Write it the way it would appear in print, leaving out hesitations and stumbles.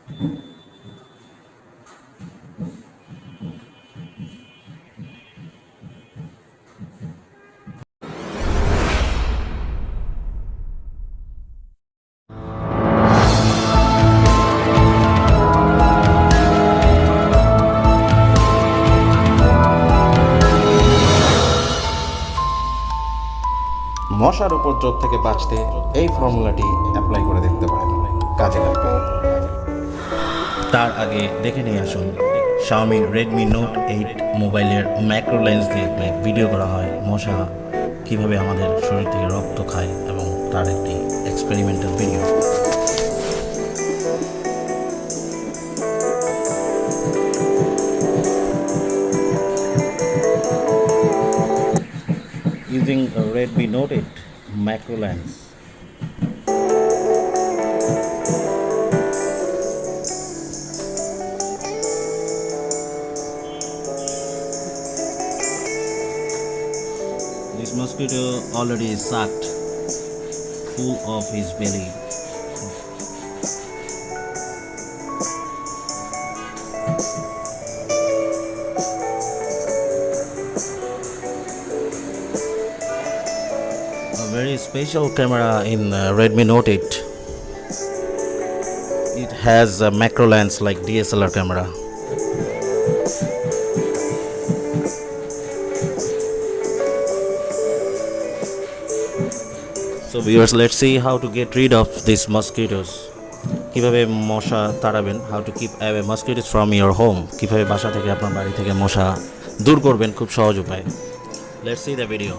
মশার উপদ্রব থেকে বাঁচতে এই ফর্মুলাটি অ্যাপ্লাই করে দেখতে পারেন, কাজে লাগবে। তার আগে দেখে নিয়ে আসুন Xiaomi Redmi Note 8 মোবাইলের ম্যাক্রো লেন্স দিয়ে ভিডিও করা হয় মশা কিভাবে আমাদের শরীর থেকে রক্ত খায় এবং তার একটি experimental video. Using a Redmi Note 8 macro lens. This mosquito already is sucked full of his belly. A very special camera in Redmi Note 8. It has a macro lens like DSLR camera. So viewers, let's see how to get rid of these mosquitoes. কিভাবে মশা তাড়াবেন, how to keep away mosquitoes from your home. কিভাবে বাসা থেকে আপনার বাড়ি থেকে মশা দূর করবেন খুব সহজ উপায়। Let's see the video.